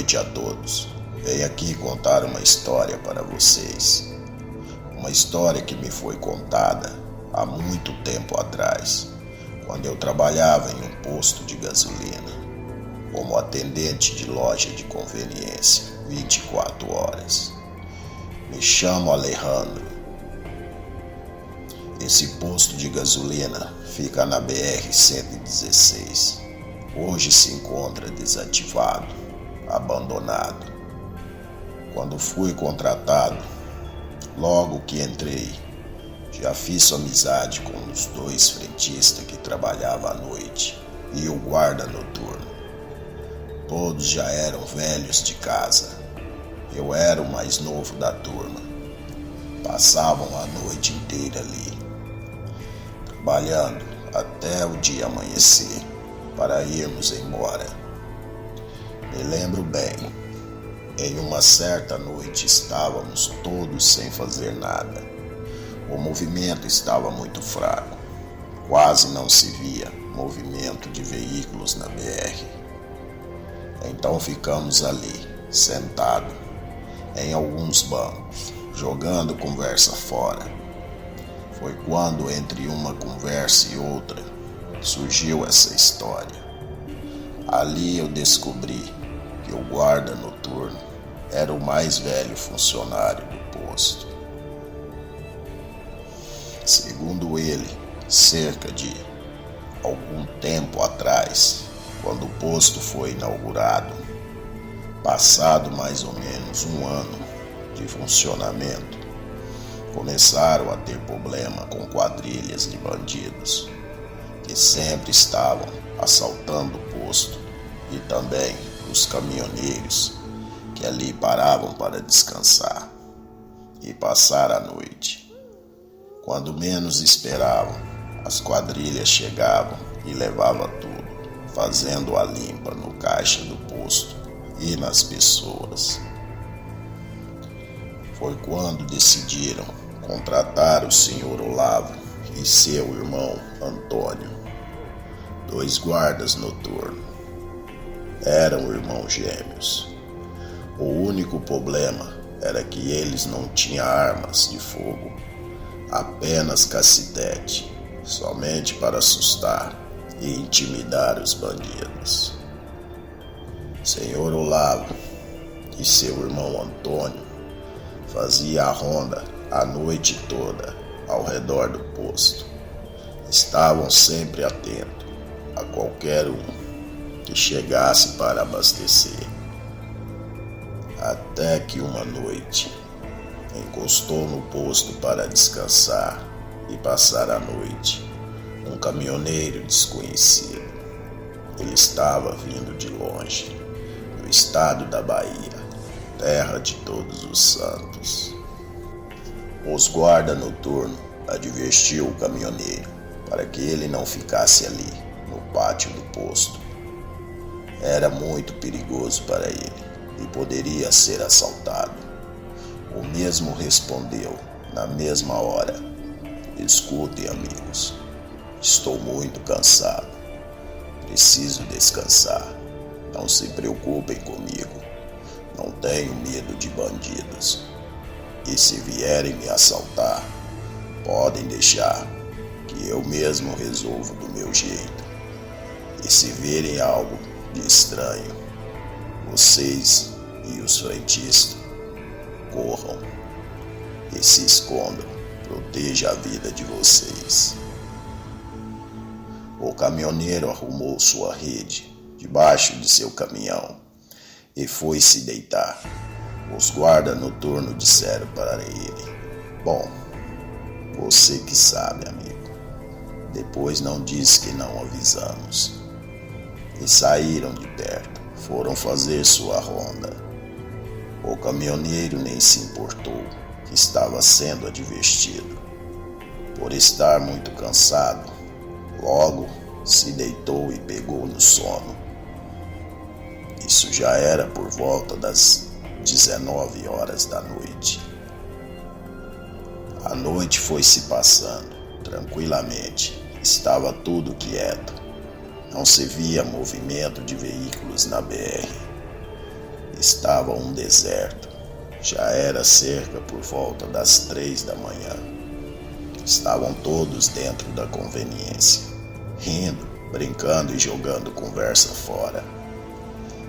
noite a todos. Venho aqui contar uma história para vocês. Uma história que me foi contada há muito tempo atrás, quando eu trabalhava em um posto de gasolina, como atendente de loja de conveniência, 24 horas. Me chamo Alejandro. Esse posto de gasolina fica na BR-116. Hoje se encontra desativado, abandonado. Quando fui contratado, logo que entrei, já fiz amizade com os dois frentistas que trabalhavam à noite e o guarda noturno. Todos já eram velhos de casa. Eu era o mais novo da turma. Passavam a noite inteira ali, trabalhando até o dia amanhecer para irmos embora. Me lembro bem, em uma certa noite estávamos todos sem fazer nada. O movimento estava muito fraco, quase não se via movimento de veículos na BR. Então ficamos ali, sentados, em alguns bancos, jogando conversa fora. Foi quando, entre uma conversa e outra, surgiu essa história. Ali eu descobri que o guarda noturno era o mais velho funcionário do posto. Segundo ele, cerca de algum tempo atrás, quando o posto foi inaugurado, passado mais ou menos um ano de funcionamento, começaram a ter problema com quadrilhas de bandidos que sempre estavam assaltando o posto e também os caminhoneiros que ali paravam para descansar e passar a noite. Quando menos esperavam, as quadrilhas chegavam e levavam tudo, fazendo a limpa no caixa do posto e nas pessoas. Foi quando decidiram contratar o senhor Olavo e seu irmão Antônio, dois guardas noturnos. Eram irmãos gêmeos. O único problema era que eles não tinham armas de fogo, apenas cacetete, somente para assustar e intimidar os bandidos. Senhor Olavo e seu irmão Antônio fazia a ronda a noite toda ao redor do posto. Estavam sempre atentos a qualquer um que chegasse para abastecer. Até que uma noite encostou no posto para descansar e passar a noite um caminhoneiro desconhecido. Ele estava vindo de longe, do estado da Bahia, terra de Todos os Santos. Os guardas noturnos advertiu o caminhoneiro para que ele não ficasse ali, no pátio do posto. Era muito perigoso para ele e poderia ser assaltado. O mesmo respondeu, na mesma hora: escutem, amigos, estou muito cansado, preciso descansar. Não se preocupem comigo, não tenho medo de bandidos. E se vierem me assaltar, podem deixar que eu mesmo resolvo do meu jeito. E se verem algo de estranho, vocês e os frentistas corram e se escondam, proteja a vida de vocês. O caminhoneiro arrumou sua rede debaixo de seu caminhão e foi se deitar. Os guardas noturnos disseram para ele: bom, você que sabe, amigo. Depois não diz que não avisamos. E saíram de perto, foram fazer sua ronda. O caminhoneiro nem se importou que estava sendo advertido. Por estar muito cansado, logo se deitou e pegou no sono. Isso já era por volta das 19 horas da noite. A noite foi se passando tranquilamente, estava tudo quieto. Não se via movimento de veículos na BR. Estava um deserto. Já era cerca por volta das 3 da manhã. Estavam todos dentro da conveniência, rindo, brincando e jogando conversa fora.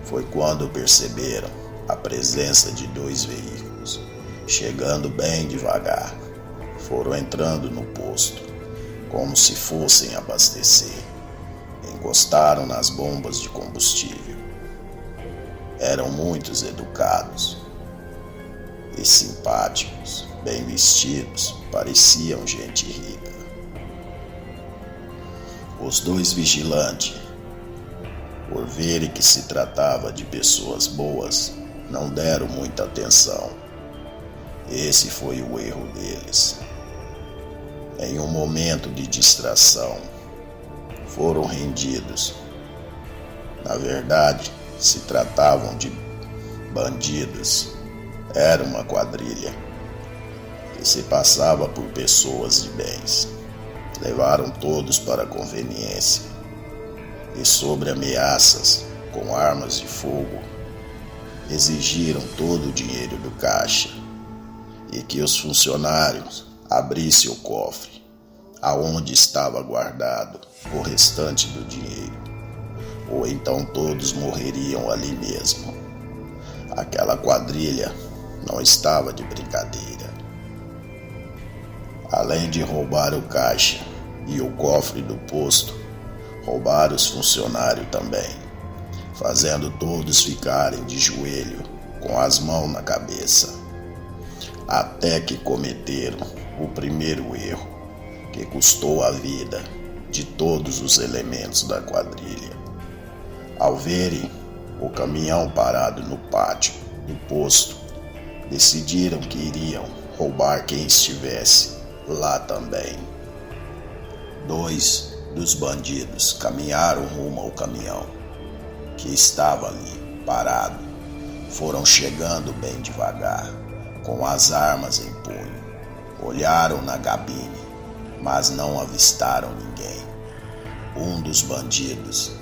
Foi quando perceberam a presença de 2 veículos, chegando bem devagar. Foram entrando no posto, como se fossem abastecer. Encostaram nas bombas de combustível. Eram muitos educados e simpáticos, bem vestidos, pareciam gente rica. Os 2 vigilantes, por verem que se tratava de pessoas boas, não deram muita atenção. Esse foi o erro deles. Em um momento de distração, foram rendidos. Na verdade, se tratavam de bandidos. Era uma quadrilha que se passava por pessoas de bens. Levaram todos para a conveniência e, sob ameaças com armas de fogo, exigiram todo o dinheiro do caixa e que os funcionários abrissem o cofre aonde estava guardado o restante do dinheiro, ou então todos morreriam ali mesmo. Aquela quadrilha não estava de brincadeira. Além de roubar o caixa e o cofre do posto, roubaram os funcionários também, fazendo todos ficarem de joelho com as mãos na cabeça, até que cometeram o primeiro erro, que custou a vida de todos os elementos da quadrilha. Ao verem o caminhão parado no pátio do posto, decidiram que iriam roubar quem estivesse lá também. 2 dos bandidos caminharam rumo ao caminhão, que estava ali, parado. Foram chegando bem devagar, com as armas em punho. Olharam na gabine, mas não avistaram ninguém. Um dos bandidos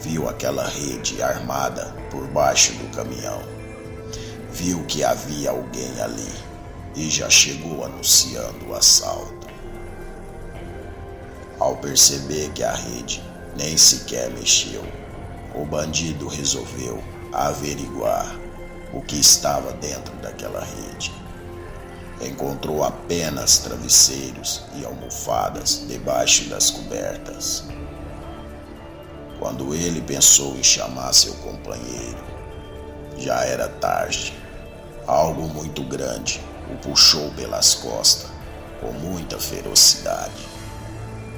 viu aquela rede armada por baixo do caminhão. Viu que havia alguém ali e já chegou anunciando o assalto. Ao perceber que a rede nem sequer mexeu, o bandido resolveu averiguar o que estava dentro daquela rede. Encontrou apenas travesseiros e almofadas debaixo das cobertas. Quando ele pensou em chamar seu companheiro, já era tarde. Algo muito grande o puxou pelas costas, com muita ferocidade,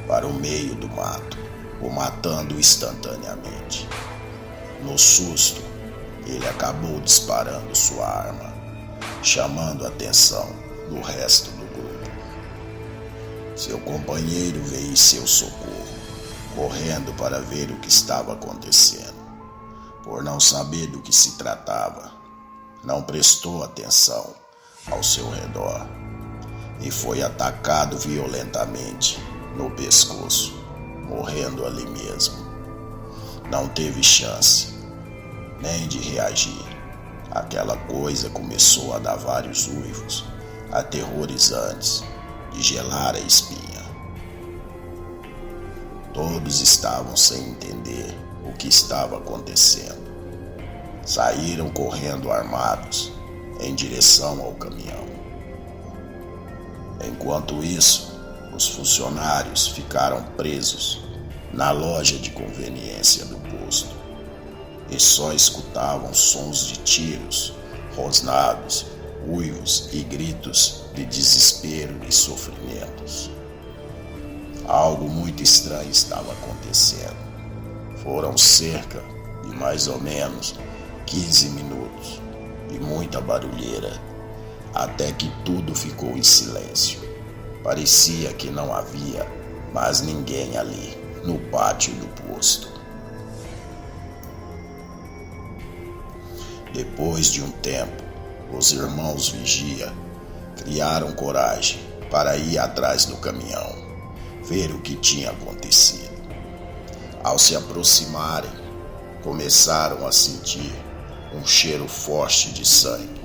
para o meio do mato, o matando instantaneamente. No susto, ele acabou disparando sua arma, chamando a atenção do resto do grupo. Seu companheiro veio em seu socorro, correndo para ver o que estava acontecendo. Por não saber do que se tratava, não prestou atenção ao seu redor e foi atacado violentamente no pescoço, morrendo ali mesmo. Não teve chance nem de reagir. Aquela coisa começou a dar vários uivos aterrorizantes, de gelar a espinha. Todos estavam sem entender o que estava acontecendo. Saíram correndo armados em direção ao caminhão. Enquanto isso, os funcionários ficaram presos na loja de conveniência do posto e só escutavam sons de tiros, rosnados, uivos e gritos de desespero e sofrimentos. Algo muito estranho estava acontecendo. Foram cerca de mais ou menos 15 minutos e muita barulheira, até que tudo ficou em silêncio. Parecia que não havia mais ninguém ali no pátio do posto. Depois de um tempo, os irmãos Vigia criaram coragem para ir atrás do caminhão, ver o que tinha acontecido. Ao se aproximarem, começaram a sentir um cheiro forte de sangue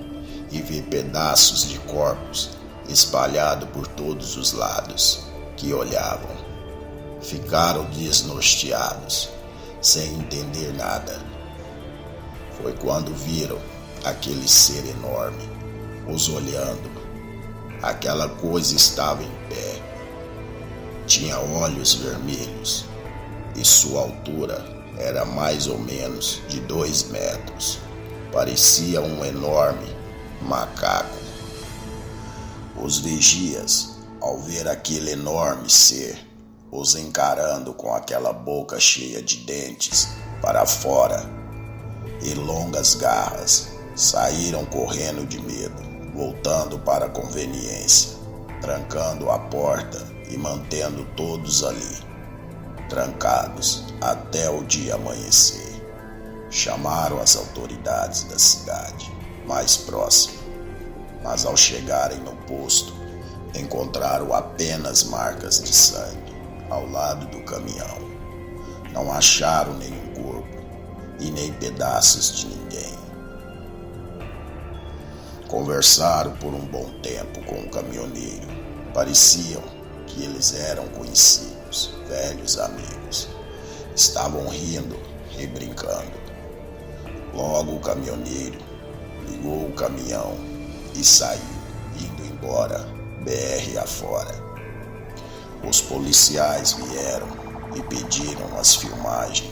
e vi pedaços de corpos espalhados por todos os lados que olhavam. Ficaram desnorteados, sem entender nada. Foi quando viram aquele ser enorme os olhando. Aquela coisa estava em pé. Tinha olhos vermelhos e sua altura era mais ou menos de 2 metros. Parecia um enorme macaco. Os vigias, ao ver aquele enorme ser, os encarando com aquela boca cheia de dentes para fora e longas garras, saíram correndo de medo, voltando para a conveniência, trancando a porta e mantendo todos ali, trancados até o dia amanhecer. Chamaram as autoridades da cidade mais próxima, mas ao chegarem no posto, encontraram apenas marcas de sangue ao lado do caminhão. Não acharam nenhum corpo e nem pedaços de ninguém. Conversaram por um bom tempo com o caminhoneiro. Pareciam que eles eram conhecidos, velhos amigos. Estavam rindo e brincando. Logo o caminhoneiro ligou o caminhão e saiu, indo embora, BR afora. Os policiais vieram e pediram as filmagens,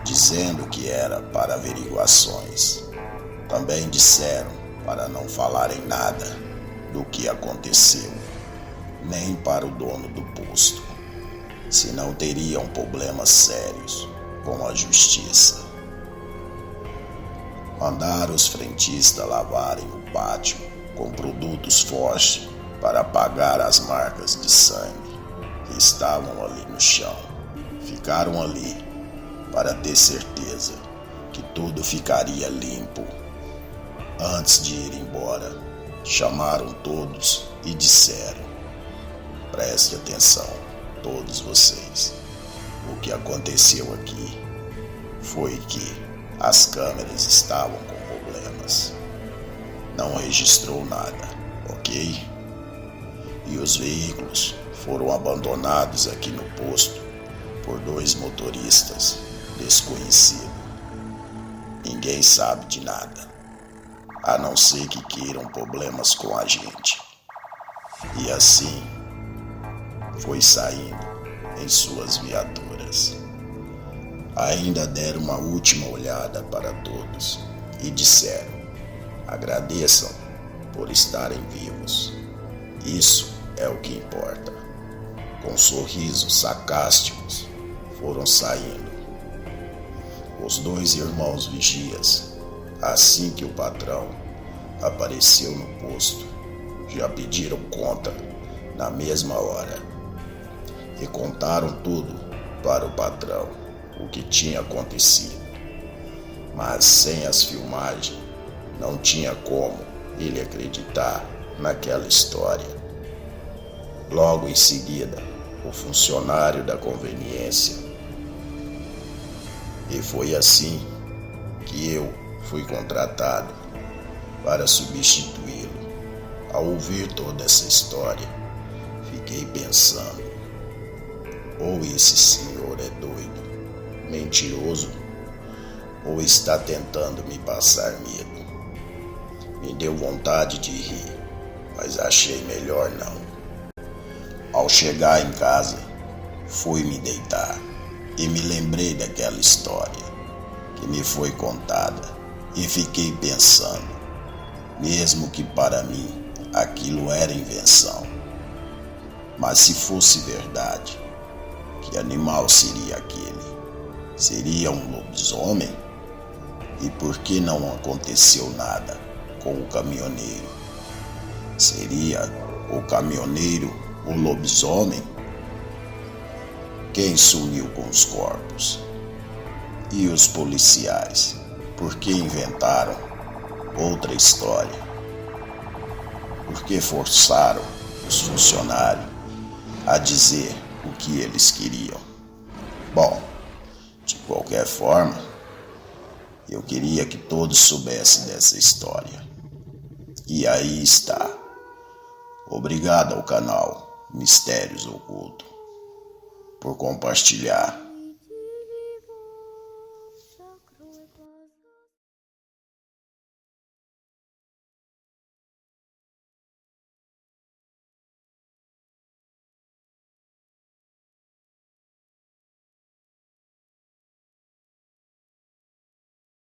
dizendo que era para averiguações. Também disseram para não falarem nada do que aconteceu, nem para o dono do posto, senão teriam problemas sérios com a justiça. Mandaram os frentistas lavarem o pátio com produtos fortes para apagar as marcas de sangue que estavam ali no chão. Ficaram ali para ter certeza que tudo ficaria limpo. Antes de ir embora, chamaram todos e disseram: preste atenção, todos vocês. O que aconteceu aqui foi que as câmeras estavam com problemas. Não registrou nada, ok? E os veículos foram abandonados aqui no posto por 2 motoristas desconhecidos. Ninguém sabe de nada, a não ser que queiram problemas com a gente. E assim foi saindo em suas viaturas. Ainda deram uma última olhada para todos e disseram: agradeçam por estarem vivos. Isso é o que importa. Com sorrisos sarcásticos foram saindo. Os 2 irmãos vigias, assim que o patrão apareceu no posto, já pediram conta na mesma hora e contaram tudo para o patrão o que tinha acontecido. Mas sem as filmagens não tinha como ele acreditar naquela história. Logo em seguida, o funcionário da conveniência. E foi assim que eu fui contratado para substituí-lo. Ao ouvir toda essa história, fiquei pensando: ou esse senhor é doido, mentiroso, ou está tentando me passar medo. Me deu vontade de rir, mas achei melhor não. Ao chegar em casa, fui me deitar e me lembrei daquela história que me foi contada e fiquei pensando, mesmo que para mim aquilo era invenção, mas se fosse verdade, que animal seria aquele? Seria um lobisomem? E por que não aconteceu nada com o caminhoneiro? Seria o caminhoneiro o lobisomem? Quem sumiu com os corpos? E os policiais, por que inventaram outra história? Por que forçaram os funcionários a dizer o que eles queriam? Bom, de qualquer forma, Eu queria que todos soubessem dessa história. E aí está. Obrigado ao canal Mistérios Ocultos por compartilhar